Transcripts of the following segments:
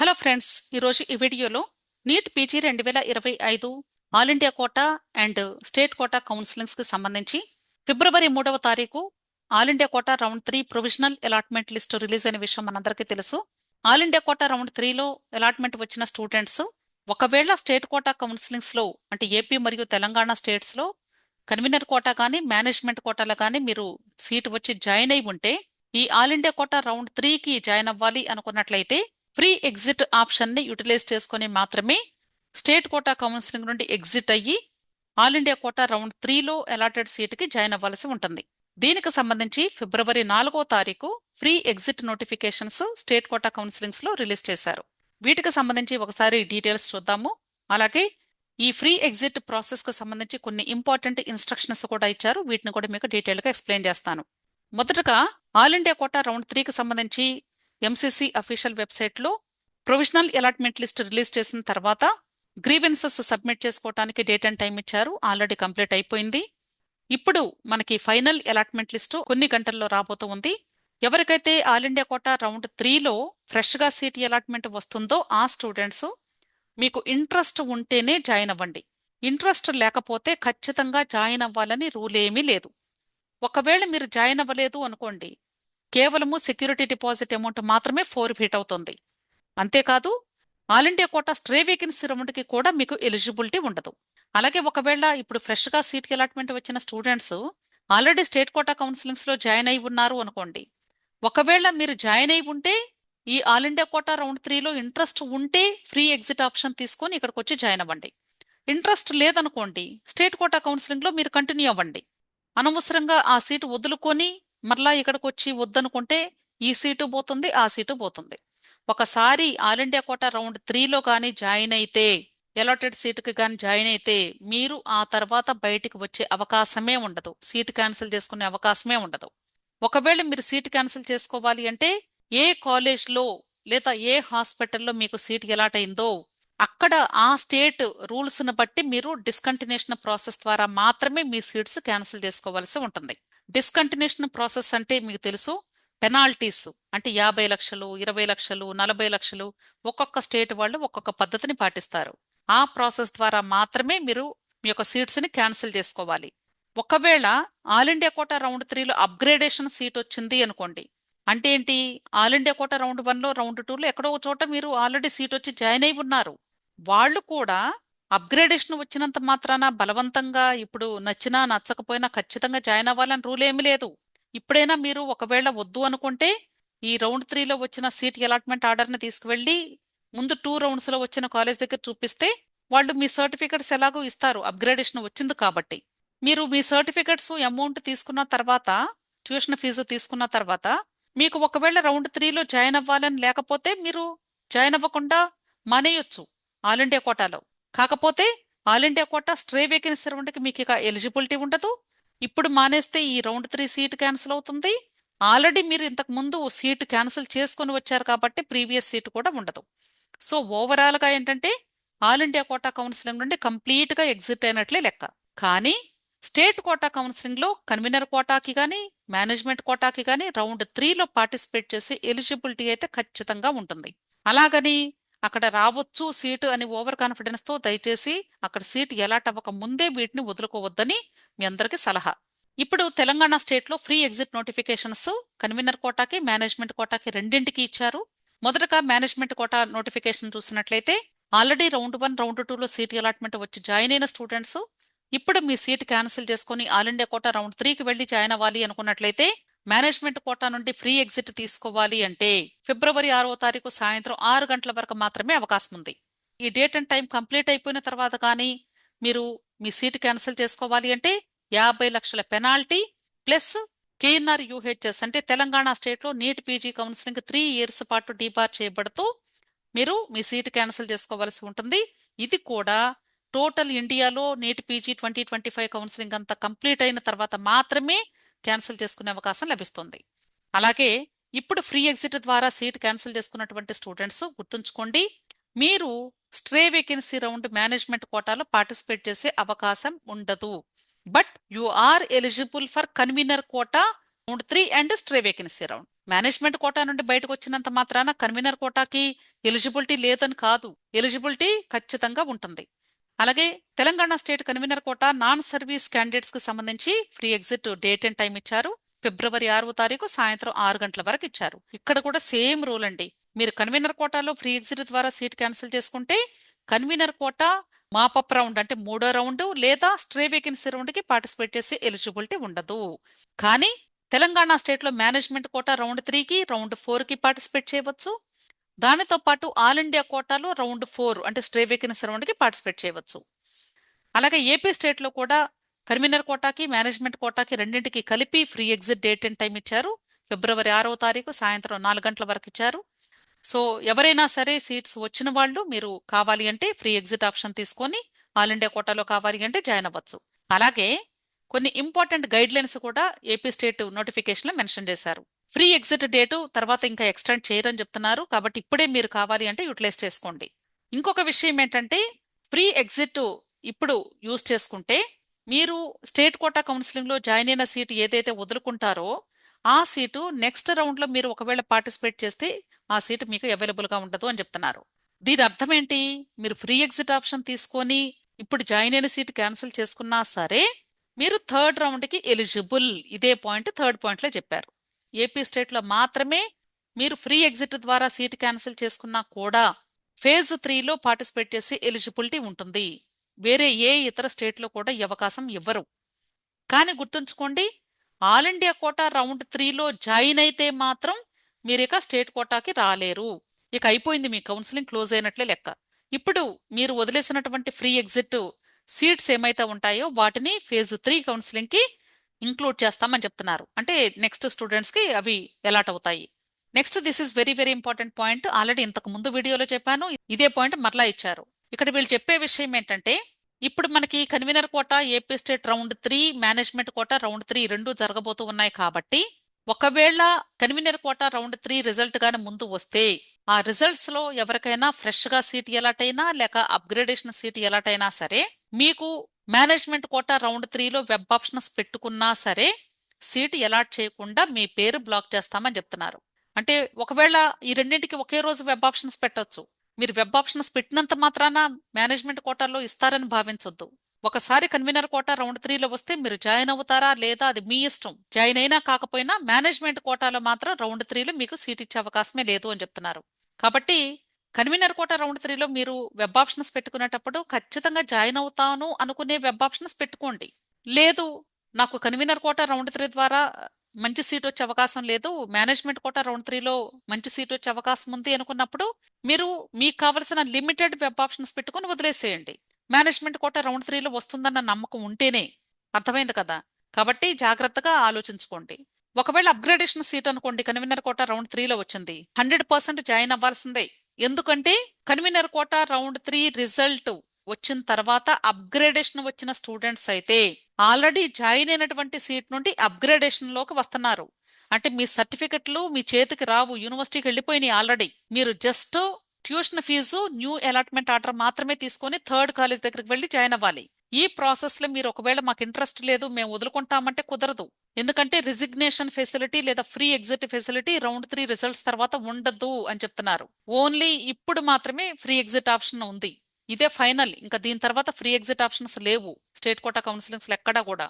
Hello friends, ఈరోజు ఈ వీడియోలో NEET PG 2025 all India quota and state quota కౌన్సిలింగ్స్కి సంబంధించి ఫిబ్రవరి 3వ తారీఖు all India quota round 3 provisional allotment list release అయిన విషయం మనందరికీ తెలుసు. ఆల్ ఇండియా కోటా రౌండ్ 3లో అలాట్మెంట్ వచ్చిన స్టూడెంట్స్ ఒకవేళ స్టేట్ కోటా కౌన్సిలింగ్స్లో అంటే ఏపీ మరియు తెలంగాణ స్టేట్స్లో కన్వీనర్ కోటా కానీ మేనేజ్మెంట్ కోటాలో కానీ మీరు సీట్ వచ్చి జాయిన్ అయి ఉంటే ఈ ఆల్ ఇండియా కోటా రౌండ్ 3కి జాయిన్ అవ్వాలి అనుకున్నట్లయితే ఫ్రీ ఎగ్జిట్ ఆప్షన్ ని యూటిలైజ్ చేసుకుని మాత్రమే స్టేట్ కోటా కౌన్సిలింగ్ నుండి ఎగ్జిట్ అయ్యి ఆల్ ఇండియా కోటా రౌండ్ 3లో అలాటెడ్ సీటుకి జాయిన్ అవ్వాల్సి ఉంటుంది. దీనికి సంబంధించి ఫిబ్రవరి 4వ తారీఖు free exit notifications state quota counsellings లో రిలీజ్ చేశారు. వీటికి సంబంధించి ఒకసారి డీటెయిల్స్ చూద్దాము. అలాగే ఈ ఫ్రీ ఎగ్జిట్ ప్రాసెస్ కు సంబంధించి కొన్ని ఇంపార్టెంట్ ఇన్స్ట్రక్షన్స్ కూడా ఇచ్చారు. వీటిని కూడా మీకు డీటెయిల్ గా ఎక్స్ప్లెయిన్ చేస్తాను. మొదటగా ఆల్ ఇండియా కోటా రౌండ్ 3కి సంబంధించి ఎంసీసీ అఫీషియల్ వెబ్సైట్లో ప్రొవిజనల్ అలాట్మెంట్ లిస్ట్ రిలీజ్ చేసిన తర్వాత గ్రీవెన్సెస్ సబ్మిట్ చేసుకోవడానికి డేట్ అండ్ టైం ఇచ్చారు. ఆల్రెడీ కంప్లీట్ అయిపోయింది. ఇప్పుడు మనకి ఫైనల్ అలాట్మెంట్ లిస్టు కొన్ని గంటల్లో రాబోతూ ఉంది. ఎవరికైతే ఆల్ ఇండియా కోటా రౌండ్ 3లో ఫ్రెష్గా సీట్ అలాట్మెంట్ వస్తుందో ఆ స్టూడెంట్స్ మీకు ఇంట్రెస్ట్ ఉంటేనే జాయిన్ అవ్వండి. ఇంట్రెస్ట్ లేకపోతే ఖచ్చితంగా జాయిన్ అవ్వాలని రూల్ ఏమీ లేదు. ఒకవేళ మీరు జాయిన్ అవ్వలేదు అనుకోండి, కేవలము సెక్యూరిటీ డిపాజిట్ అమౌంట్ మాత్రమే ఫోర్ఫీట్ అవుతుంది. అంతేకాదు all India quota stray vacancy రౌండ్కి కూడా మీకు ఎలిజిబిలిటీ ఉండదు. అలాగే ఒకవేళ ఇప్పుడు ఫ్రెష్గా సీట్కి అలాట్మెంట్ వచ్చిన స్టూడెంట్స్ ఆల్రెడీ స్టేట్ కోటా కౌన్సిలింగ్స్లో జాయిన్ అయి ఉన్నారు అనుకోండి, ఒకవేళ మీరు జాయిన్ అయి ఉంటే ఈ ఆల్ ఇండియా కోటా రౌండ్ 3లో ఇంట్రెస్ట్ ఉంటే ఫ్రీ ఎగ్జిట్ ఆప్షన్ తీసుకొని ఇక్కడికి వచ్చి జాయిన్ అవ్వండి. ఇంట్రెస్ట్ లేదనుకోండి, స్టేట్ కోటా కౌన్సిలింగ్లో మీరు కంటిన్యూ అవ్వండి. అనవసరంగా ఆ సీటు వదులుకొని మరలా ఇక్కడికి వచ్చి వద్దనుకుంటే ఈ సీటు పోతుంది, ఆ సీటు పోతుంది. ఒకసారి ఆల్ ఇండియా కోటా రౌండ్ 3లో కానీ జాయిన్ అయితే, అలాటెడ్ సీటుకి కానీ జాయిన్ అయితే మీరు ఆ తర్వాత బయటికి వచ్చే అవకాశమే ఉండదు. సీటు క్యాన్సిల్ చేసుకునే అవకాశమే ఉండదు. ఒకవేళ మీరు సీటు క్యాన్సిల్ చేసుకోవాలి అంటే ఏ కాలేజ్లో లేదా ఏ హాస్పిటల్లో మీకు సీట్ అలాట్ అయిందో అక్కడ ఆ స్టేట్ రూల్స్ని బట్టి మీరు డిస్కంటిన్యూషన్ ప్రాసెస్ ద్వారా మాత్రమే మీ సీట్స్ క్యాన్సిల్ చేసుకోవాల్సి ఉంటుంది. డిస్కంటిన్యూషన్ ప్రాసెస్ అంటే మీకు తెలుసు, పెనాల్టీస్ అంటే 50 లక్షలు, 20 లక్షలు, 40 లక్షలు ఒక్కొక్క స్టేట్ వాళ్ళు ఒక్కొక్క పద్ధతిని పాటిస్తారు. ఆ ప్రాసెస్ ద్వారా మాత్రమే మీరు మీ యొక్క సీట్స్ని క్యాన్సిల్ చేసుకోవాలి. ఒకవేళ ఆల్ ఇండియా కోటా రౌండ్ 3లో అప్గ్రేడేషన్ సీట్ వచ్చింది అనుకోండి, అంటే ఏంటి, ఆల్ ఇండియా కోటా రౌండ్ 1లో రౌండ్ 2లో ఎక్కడో ఒక చోట మీరు ఆల్రెడీ సీట్ వచ్చి జాయిన్ అయి ఉన్నారు. వాళ్ళు కూడా అప్గ్రేడేషన్ వచ్చినంత మాత్రాన బలవంతంగా ఇప్పుడు నచ్చినా నచ్చకపోయినా ఖచ్చితంగా జాయిన్ అవ్వాలని రూల్ ఏమీ లేదు. ఇప్పుడైనా మీరు ఒకవేళ వద్దు అనుకుంటే ఈ రౌండ్ 3లో వచ్చిన సీట్ అలాట్మెంట్ ఆర్డర్ని తీసుకువెళ్ళి ముందు 2 రౌండ్స్లో వచ్చిన కాలేజ్ దగ్గర చూపిస్తే వాళ్ళు మీ సర్టిఫికెట్స్ ఎలాగో ఇస్తారు, అప్గ్రేడేషన్ వచ్చింది కాబట్టి. మీరు మీ సర్టిఫికెట్స్ అమౌంట్ తీసుకున్న తర్వాత, ట్యూషన్ ఫీజు తీసుకున్న తర్వాత మీకు ఒకవేళ రౌండ్ 3లో జాయిన్ అవ్వాలని లేకపోతే మీరు జాయిన్ అవ్వకుండా మానేయొచ్చు ఆల్ ఇండియా కోటాలో. కాకపోతే all India quota stray vacancy రౌండ్కి మీకు ఇక ఎలిజిబిలిటీ ఉండదు. ఇప్పుడు మానేస్తే ఈ రౌండ్ 3 సీట్ క్యాన్సిల్ అవుతుంది. ఆల్రెడీ మీరు ఇంతకు ముందు సీట్ క్యాన్సిల్ చేసుకుని వచ్చారు కాబట్టి ప్రీవియస్ సీట్ కూడా ఉండదు. సో ఓవరాల్గా ఏంటంటే ఆల్ ఇండియా కోటా కౌన్సిలింగ్ నుండి కంప్లీట్గా ఎగ్జిట్ అయినట్లే లెక్క. కానీ స్టేట్ కోటా కౌన్సిలింగ్లో కన్వీనర్ కోటాకి కానీ మేనేజ్మెంట్ కోటాకి కానీ రౌండ్ 3లో పార్టిసిపేట్ చేసే ఎలిజిబిలిటీ అయితే ఖచ్చితంగా ఉంటుంది. అలాగని అక్కడ రావచ్చు సీటు అని ఓవర్ కాన్ఫిడెన్స్తో దయచేసి అక్కడ సీట్ అలాట్ అవ్వక ముందే వీటిని వదులుకోవద్దని మీ అందరికీ సలహా. ఇప్పుడు తెలంగాణ స్టేట్లో ఫ్రీ ఎగ్జిట్ నోటిఫికేషన్స్ కన్వీనర్ కోటాకి మేనేజ్మెంట్ కోటాకి రెండింటికి ఇచ్చారు. మొదటగా మేనేజ్మెంట్ కోటా నోటిఫికేషన్ చూసినట్లయితే ఆల్రెడీ రౌండ్ 1 రౌండ్ 2లో సీట్ అలాట్మెంట్ వచ్చి జాయిన్ అయిన స్టూడెంట్స్ ఇప్పుడు మీ సీట్ క్యాన్సిల్ చేసుకుని ఆల్ ఇండియా కోటా రౌండ్ 3కి వెళ్ళి జాయిన్ అవ్వాలి అనుకున్నట్లయితే మేనేజ్మెంట్ కోటా నుండి ఫ్రీ ఎగ్జిట్ తీసుకోవాలి అంటే ఫిబ్రవరి 6వ తారీఖు సాయంత్రం 6 గంటల వరకు మాత్రమే అవకాశం ఉంది. ఈ డేట్ అండ్ టైం కంప్లీట్ అయిపోయిన తర్వాత కానీ మీరు మీ సీట్ క్యాన్సిల్ చేసుకోవాలి అంటే 50 లక్షల పెనాల్టీ ప్లస్ కేఎన్ఆర్ యూహెచ్ఎస్ అంటే తెలంగాణ స్టేట్లో నీట్ పీజీ కౌన్సిలింగ్ 3 ఇయర్స్ పాటు డీబార్ చేయబడుతూ మీరు మీ సీట్ క్యాన్సిల్ చేసుకోవాల్సి ఉంటుంది. ఇది కూడా టోటల్ ఇండియాలో నీట్ పీజీ 2025 కౌన్సిలింగ్ అంతా కంప్లీట్ అయిన తర్వాత మాత్రమే క్యాన్సిల్ చేసుకునే అవకాశం లభిస్తుంది. అలాగే ఇప్పుడు ఫ్రీ ఎగ్జిట్ ద్వారా సీట్ క్యాన్సిల్ చేసుకున్నటువంటి స్టూడెంట్స్ గుర్తుంచుకోండి, మీరు స్ట్రే వేకెన్సీ రౌండ్ మేనేజ్మెంట్ కోటాలో పార్టిసిపేట్ చేసే అవకాశం ఉండదు. But you are eligible for convener quota round 3 and stray vacancy round. Management quota నుండి బయటకు వచ్చినంత మాత్రాన కన్వీనర్ కోటాకి ఎలిజిబిలిటీ లేదని కాదు, ఎలిజిబిలిటీ ఖచ్చితంగా ఉంటుంది. అలాగే Telangana state convener quota non service candidates కి సంబంధించి free exit date and time ఇచ్చారు. ఫిబ్రవరి 6వ తారీఖు సాయంత్రం 6 గంటల వరకు ఇచ్చారు. ఇక్కడ కూడా సేమ్ రూల్ అండి. మీరు కన్వీనర్ కోటాలో ఫ్రీ ఎగ్జిట్ ద్వారా సీట్ క్యాన్సిల్ చేసుకుంటే కన్వీనర్ కోటా మాపప్ రౌండ్ అంటే 3వ రౌండ్ లేదా స్ట్రే వేకెన్సీ రౌండ్ కి పార్టిసిపేట్ చేసే ఎలిజిబిలిటీ ఉండదు. కానీ తెలంగాణ స్టేట్ లో మేనేజ్మెంట్ కోటా రౌండ్ 3కి రౌండ్ 4కి పార్టిసిపేట్ చేయవచ్చు. దానితో పాటు ఆల్ ఇండియా కోటాలో రౌండ్ 4 అంటే స్ట్రే వేకెన్సీ రౌండ్ కి పార్టిసిపేట్ చేయవచ్చు. అలాగే ఏపీ స్టేట్ లో కూడా కన్వీనర్ కోటాకి మేనేజ్మెంట్ కోటాకి రెండింటికి కలిపి free exit date and time ఇచ్చారు. ఫిబ్రవరి 6వ తారీఖు సాయంత్రం 4 గంటల వరకు ఇచ్చారు. సో ఎవరైనా సరే సీట్స్ వచ్చిన వాళ్ళు మీరు కావాలి అంటే ఫ్రీ ఎగ్జిట్ ఆప్షన్ తీసుకొని ఆల్ ఇండియా కోటాలో కావాలి అంటే జాయిన్ అవ్వచ్చు. అలాగే కొన్ని ఇంపార్టెంట్ గైడ్ లైన్స్ కూడా ఏపీ స్టేట్ నోటిఫికేషన్ లో మెన్షన్ చేశారు. ఫ్రీ ఎగ్జిట్ డేటు తర్వాత ఇంకా ఎక్స్టెండ్ చేయరని చెప్తున్నారు. కాబట్టి ఇప్పుడే మీరు కావాలి అంటే యూటిలైజ్ చేసుకోండి. ఇంకొక విషయం ఏంటంటే ఫ్రీ ఎగ్జిట్ ఇప్పుడు యూజ్ చేసుకుంటే మీరు స్టేట్ కోటా కౌన్సిలింగ్ లో జాయిన్ అయిన సీటు ఏదైతే వదులుకుంటారో ఆ సీటు నెక్స్ట్ రౌండ్ లో మీరు ఒకవేళ పార్టిసిపేట్ చేస్తే ఆ సీటు మీకు అవైలబుల్ గా ఉండదు అని చెప్తున్నారు. దీని అర్థం ఏంటి? మీరు ఫ్రీ ఎగ్జిట్ ఆప్షన్ తీసుకొని ఇప్పుడు జాయిన్ అయిన సీటు క్యాన్సిల్ చేసుకున్నా సరే మీరు థర్డ్ రౌండ్ కి ఎలిజిబుల్. ఇదే పాయింట్ థర్డ్ పాయింట్ లో చెప్పారు. ఏపీ స్టేట్ లో మాత్రమే మీరు ఫ్రీ ఎగ్జిట్ ద్వారా సీట్ క్యాన్సిల్ చేసుకున్నా కూడా ఫేజ్ 3లో పార్టిసిపేట్ చేసి ఎలిజిబిలిటీ ఉంటుంది. వేరే ఏ ఇతర స్టేట్ లో కూడా ఈ అవకాశం ఇవ్వరు. కానీ గుర్తుంచుకోండి, ఆల్ ఇండియా కోటా రౌండ్ 3లో జాయిన్ అయితే మాత్రం మీరు ఇక స్టేట్ కోటాకి రాలేరు. ఇక అయిపోయింది, మీ కౌన్సిలింగ్ క్లోజ్ అయినట్లే లెక్క. ఇప్పుడు మీరు వదిలేసినటువంటి ఫ్రీ ఎగ్జిట్ సీట్స్ ఏమైతే ఉంటాయో వాటిని ఫేజ్ 3 కౌన్సిలింగ్ కి ఇంక్లూడ్ చేస్తామని చెప్తున్నారు. అంటే నెక్స్ట్ స్టూడెంట్స్ కి అవి అలాట్ అవుతాయి. Next this is very very important point. Already ఇంతకు ముందు వీడియోలో చెప్పాను, ఇదే పాయింట్ మరలా ఇచ్చారు. ఇక్కడ వీళ్ళు చెప్పే విషయం ఏంటంటే ఇప్పుడు మనకి convener quota AP state round 3 management quota round 3 రెండు జరగబోతూ ఉన్నాయి. కాబట్టి ఒకవేళ కన్వీనర్ కోటా రౌండ్ 3 రిజల్ట్ గాని ముందు వస్తే ఆ రిజల్ట్స్ లో ఎవరికైనా ఫ్రెష్ గా సీట్ ఎలాట్ అయినా లేక అప్గ్రేడేషన్ సీట్ ఎలాట్ అయినా సరే మీకు మేనేజ్మెంట్ కోటా రౌండ్ 3లో వెబ్ ఆప్షన్స్ పెట్టుకున్నా సరే సీట్ అలాట్ చేయకుండా మీ పేరు బ్లాక్ చేస్తామని చెప్తున్నారు. అంటే ఒకవేళ ఈ రెండింటికి ఒకే రోజు వెబ్ ఆప్షన్స్ పెట్టొచ్చు. మీరు వెబ్ ఆప్షన్స్ పెట్టినంత మాత్రాన మేనేజ్మెంట్ కోటాలో ఇస్తారని భావించొద్దు. ఒకసారి కన్వీనర్ కోటా రౌండ్ 3లో వస్తే మీరు జాయిన్ అవుతారా లేదా అది మీ ఇష్టం. జాయిన్ అయినా కాకపోయినా మేనేజ్మెంట్ కోటాలో మాత్రం రౌండ్ 3లో మీకు సీట్ ఇచ్చే అవకాశమే లేదు అని చెప్తున్నారు. కాబట్టి కన్వీనర్ కోటా రౌండ్ 3లో మీరు వెబ్ ఆప్షన్స్ పెట్టుకునేటప్పుడు ఖచ్చితంగా జాయిన్ అవుతాను అనుకునే వెబ్ ఆప్షన్స్ పెట్టుకోండి. లేదు, నాకు కన్వీనర్ కోటా రౌండ్ 3 ద్వారా మంచి సీట్ వచ్చే అవకాశం లేదు, మేనేజ్మెంట్ కోటా రౌండ్ 3లో మంచి సీట్ వచ్చే అవకాశం ఉంది అనుకున్నప్పుడు మీరు మీకు కావలసిన లిమిటెడ్ వెబ్ ఆప్షన్స్ పెట్టుకుని వదిలేసేయండి. మేనేజ్మెంట్ కోటా రౌండ్ 3లో వస్తుందన్న నమ్మకం ఉంటేనే. అర్థమైంది కదా? కాబట్టి జాగ్రత్తగా ఆలోచించుకోండి. ఒకవేళ అప్గ్రేడేషన్ సీట్ అనుకోండి, కన్వీనర్ కోటా రౌండ్ 3లో వచ్చింది, 100% జాయిన్ అవ్వాల్సిందే. ఎందుకంటే కన్వీనర్ కోటా రౌండ్ 3 రిజల్ట్ వచ్చిన తర్వాత అప్గ్రేడేషన్ వచ్చిన స్టూడెంట్స్ అయితే ఆల్రెడీ జాయిన్ అయినటువంటి సీట్ నుండి అప్గ్రేడేషన్ లోకి వస్తున్నారు. అంటే మీ సర్టిఫికెట్లు మీ చేతికి రావు, యూనివర్సిటీకి వెళ్ళిపోయినాయి ఆల్రెడీ. మీరు just tuition fee new allotment order మాత్రమే తీసుకొని థర్డ్ కాలేజ్ దగ్గరికి వెళ్ళి జాయిన్ అవ్వాలి. ఈ ప్రాసెస్ లో మీరు ఒకవేళ మాకు ఇంట్రెస్ట్ లేదు మేము వదులుకుంటామంటే కుదరదు. ఎందుకంటే రిజిగ్నేషన్ ఫెసిలిటీ లేదా free exit facility round 3 results తర్వాత ఉండదు అని చెప్తున్నారు. ఓన్లీ ఇప్పుడు మాత్రమే ఫ్రీ ఎగ్జిట్ ఆప్షన్ ఉంది. ఇదే ఫైనల్. ఇంకా దీని తర్వాత ఫ్రీ ఎగ్జిట్ ఆప్షన్స్ లేవు స్టేట్ కోటా కౌన్సిలింగ్స్ ఎక్కడా కూడా.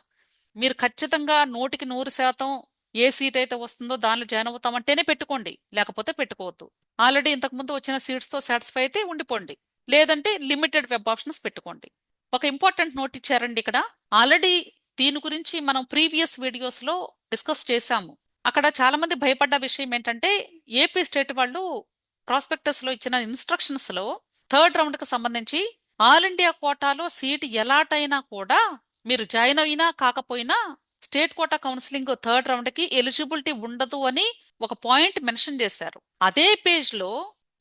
మీరు ఖచ్చితంగా 100% ఏ సీట్ అయితే వస్తుందో దానిలో జాయిన్ అవుతామంటేనే పెట్టుకోండి, లేకపోతే పెట్టుకోవద్దు. ఆల్రెడీ ఇంతకు ముందు వచ్చిన సీట్స్ తో సాటిస్ఫై అయితే ఉండిపోండి, లేదంటే లిమిటెడ్ వెబ్ ఆప్షన్స్ పెట్టుకోండి. ఒక ఇంపార్టెంట్ నోట్ ఇచ్చారండి ఇక్కడ. ఆల్రెడీ దీని గురించి మనం ప్రీవియస్ వీడియోస్ లో డిస్కస్ చేశాము. అక్కడ చాలా మంది భయపడ్డ విషయం ఏంటంటే ఏపీ స్టేట్ వాళ్ళు ప్రాస్పెక్టస్ లో ఇచ్చిన ఇన్స్ట్రక్షన్స్ లో థర్డ్ రౌండ్ కి సంబంధించి ఆల్ ఇండియా కోటాలో సీట్ ఎలాట్ అయినా కూడా మీరు జాయిన్ అయినా కాకపోయినా state quota counselling third round కి ఎలిజిబిలిటీ ఉండదు అని ఒక పాయింట్ మెన్షన్ చేశారు. అదే పేజ్ లో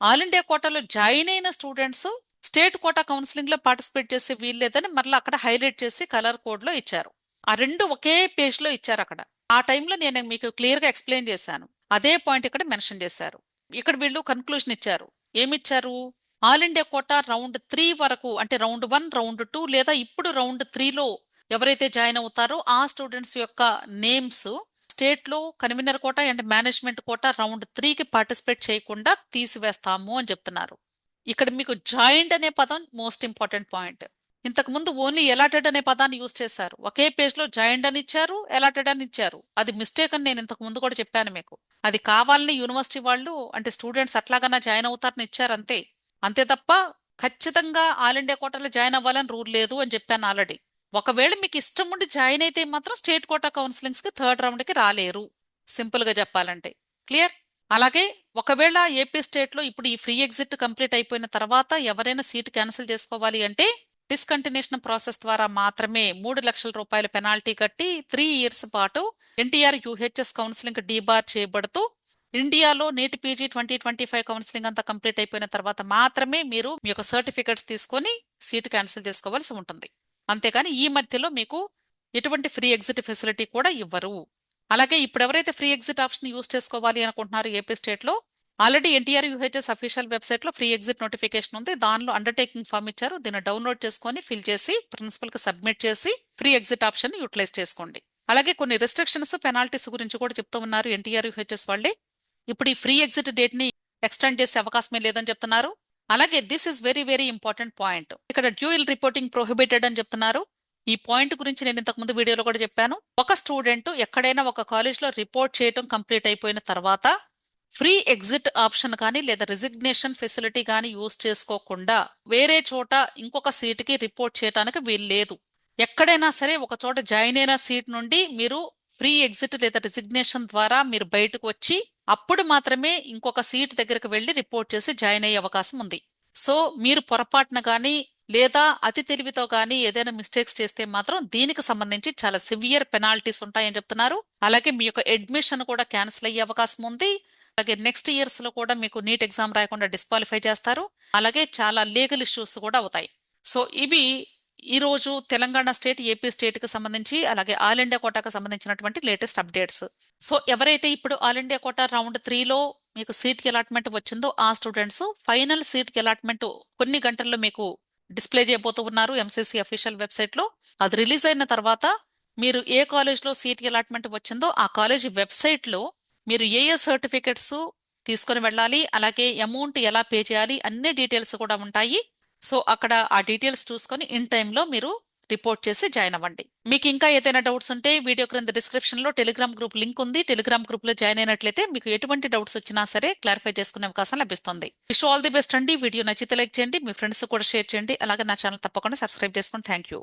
ఆల్ ఇండియా కోటాలో జాయిన్ అయిన స్టూడెంట్స్ స్టేట్ కోటా కౌన్సిలింగ్ లో పార్టిసిపేట్ చేసే వీల్లేదని మరలా అక్కడ హైలైట్ చేసి కలర్ కోడ్ లో ఇచ్చారు. ఆ రెండు ఒకే పేజ్ లో ఇచ్చారు అక్కడ. ఆ టైంలో నేను మీకు క్లియర్ గా ఎక్స్ప్లెయిన్ చేశాను. అదే పాయింట్ ఇక్కడ మెన్షన్ చేశారు. ఇక్కడ వీళ్ళు కన్క్లూజన్ ఇచ్చారు. ఏమిచ్చారు? ఆల్ ఇండియా కోటా రౌండ్ 3 వరకు అంటే రౌండ్ 1 రౌండ్ 2 లేదా ఇప్పుడు రౌండ్ 3లో ఎవరైతే జాయిన్ అవుతారో ఆ స్టూడెంట్స్ యొక్క నేమ్స్ స్టేట్ లో convener quota and management quota round 3కి పార్టిసిపేట్ చేయకుండా తీసివేస్తాము అని చెప్తున్నారు. ఇక్కడ మీకు జాయింట్ అనే పదం మోస్ట్ ఇంపార్టెంట్ పాయింట్. ఇంతకు ముందు ఓన్లీ ఎలాటెడ్ అనే పదాన్ని యూజ్ చేశారు. ఒకే పేజ్ లో జాయింట్ అని ఇచ్చారు, ఎలాటెడ్ అని ఇచ్చారు. అది మిస్టేక్ అని నేను ఇంతకు ముందు కూడా చెప్పాను మీకు. అది కావాలని యూనివర్సిటీ వాళ్ళు అంటే స్టూడెంట్స్ అట్లాగన్నా జాయిన్ అవుతారని ఇచ్చారు అంతే. అంతే తప్ప ఖచ్చితంగా ఆల్ ఇండియా కోటాలో జాయిన్ అవ్వాలని రూల్ లేదు అని చెప్పాను ఆల్రెడీ. ఒకవేళ మీకు ఇష్టం ఉండి జాయిన్ అయితే మాత్రం స్టేట్ కోటా కౌన్సిలింగ్స్ కి థర్డ్ రౌండ్ కి రాలేరు, సింపుల్ గా చెప్పాలంటే. క్లియర్? అలాగే ఒకవేళ ఏపీ స్టేట్ లో ఇప్పుడు ఈ ఫ్రీ ఎగ్జిట్ కంప్లీట్ అయిపోయిన తర్వాత ఎవరైనా సీట్ క్యాన్సిల్ చేసుకోవాలి అంటే డిస్కంటిన్యూషన్ ప్రాసెస్ ద్వారా మాత్రమే 3,00,000 రూపాయల పెనాల్టీ కట్టి 3 ఇయర్స్ పాటు ఎన్టీఆర్ యూహెచ్ఎస్ కౌన్సిలింగ్ డీబార్ చేయబడుతూ ఇండియాలో నీట్ పీజీ 2025 కౌన్సిలింగ్ అంతా కంప్లీట్ అయిపోయిన తర్వాత మాత్రమే మీరు మీ యొక్క సర్టిఫికెట్స్ తీసుకొని సీట్ క్యాన్సిల్ చేసుకోవాల్సి ఉంటుంది. అంతేగాని ఈ మధ్యలో మీకు ఎటువంటి ఫ్రీ ఎగ్జిట్ ఫెసిలిటీ కూడా ఇవ్వరు. అలాగే ఇప్పుడు ఎవరైతే ఫ్రీ ఎగ్జిట్ ఆప్షన్ యూస్ చేసుకోవాలి అనుకుంటున్నారు ఏపీ స్టేట్ లో, already NTR UHS official website లో ఫ్రీ ఎగ్జిట్ నోటిఫికేషన్ ఉంది. దానిలో అండర్టేకింగ్ ఫామ్ ఇచ్చారు. దీన్ని డౌన్లోడ్ చేసుకొని ఫిల్ చేసి ప్రిన్సిపల్ కి సబ్మిట్ చేసి ఫ్రీ ఎగ్జిట్ ఆప్షన్ యూటిలైజ్ చేసుకోండి. అలాగే కొన్ని రెస్ట్రిక్షన్స్ పెనాల్టీస్ గురించి కూడా చెప్తూ ఉన్నారు ఎన్టీఆర్ యూహెచ్ఎస్ వాళ్ళే. ఇప్పుడు ఈ ఫ్రీ ఎగ్జిట్ డేట్ ని ఎక్స్టెండ్ చేసే అవకాశమే లేదని చెప్తున్నారు. అలాగే this is very very important point. ఇక్కడ డ్యూయల్ రిపోర్టింగ్ ప్రొహిబిటెడ్ అని చెప్తున్నారు. ఈ పాయింట్ గురించి నేను ఇంతకు ముందు వీడియోలో కూడా చెప్పాను. ఒక స్టూడెంట్ ఎక్కడైనా ఒక కాలేజ్ లో రిపోర్ట్ చేయడం కంప్లీట్ అయిపోయిన తర్వాత ఫ్రీ ఎగ్జిట్ ఆప్షన్ కానీ లేదా రిజిగ్నేషన్ ఫెసిలిటీ కానీ యూజ్ చేసుకోకుండా వేరే చోట ఇంకొక సీటుకి రిపోర్ట్ చేయడానికి వీలు లేదు. ఎక్కడైనా సరే ఒక చోట జాయిన్ అయిన సీట్ నుండి మీరు ఫ్రీ ఎగ్జిట్ లేదా రిజిగ్నేషన్ ద్వారా మీరు బయటకు వచ్చి అప్పుడు మాత్రమే ఇంకొక సీట్ దగ్గరకు వెళ్లి రిపోర్ట్ చేసి జాయిన్ అయ్యే అవకాశం ఉంది. సో మీరు పొరపాటున కానీ లేదా అతి తెలివితో కానీ ఏదైనా మిస్టేక్స్ చేస్తే మాత్రం దీనికి సంబంధించి చాలా సివియర్ పెనాల్టీస్ ఉంటాయని చెప్తున్నారు. అలాగే మీ యొక్క అడ్మిషన్ కూడా క్యాన్సిల్ అయ్యే అవకాశం ఉంది. అలాగే నెక్స్ట్ ఇయర్స్ లో కూడా మీకు నీట్ ఎగ్జామ్ రాయకుండా డిస్క్వాలిఫై చేస్తారు. అలాగే చాలా లీగల్ ఇష్యూస్ కూడా అవుతాయి. సో ఇవి ఈ రోజు తెలంగాణ స్టేట్, ఏపీ స్టేట్ కి సంబంధించి అలాగే ఆల్ ఇండియా కోటాకు సంబంధించినటువంటి లేటెస్ట్ అప్డేట్స్. సో ఎవరైతే ఇప్పుడు ఆల్ ఇండియా కోటా రౌండ్ 3లో మీకు సీట్ కి అలాట్మెంట్ వచ్చిందో ఆ స్టూడెంట్స్ ఫైనల్ సీట్ కి అలాట్మెంట్ కొన్ని గంటల్లో మీకు డిస్ప్లే చేయబోతూ ఉన్నారు ఎంసీసీ అఫీషియల్ వెబ్సైట్ లో. అది రిలీజ్ అయిన తర్వాత మీరు ఏ కాలేజ్ లో సీట్ కి అలాట్మెంట్ వచ్చిందో ఆ కాలేజ్ వెబ్సైట్ లో మీరు ఏ సర్టిఫికెట్స్ తీసుకొని వెళ్ళాలి, అలాగే అమౌంట్ ఎలా పే చేయాలి అన్ని డీటెయిల్స్ కూడా ఉంటాయి. సో అక్కడ ఆ డీటెయిల్స్ చూసుకొని ఇన్ టైంలో మీరు రిపోర్ట్ చేసి జాయిన్ అవ్వండి. మీకు ఇంకా ఏదైనా డౌట్స్ ఉంటే వీడియో క్రింద డిస్క్రిప్షన్ లో టెలిగ్రామ్ గ్రూప్ లింక్ ఉంది. టెలిగ్రామ్ గ్రూప్ లో జాయిన్ అయినట్లయితే మీకు ఎటువంటి డౌట్స్ వచ్చినా సరే క్లారిఫై చేసుకునే అవకాశం లభిస్తుంది. విష్ ఆల్ ది బెస్ట్ అండి. వీడియో నచ్చితే లైక్ చేయండి, మీ ఫ్రెండ్స్ కూడా షేర్ చేయండి. అలాగే నా ఛానల్ తప్పకుండా సబ్స్క్రైబ్ చేసుకోండి. Thank you.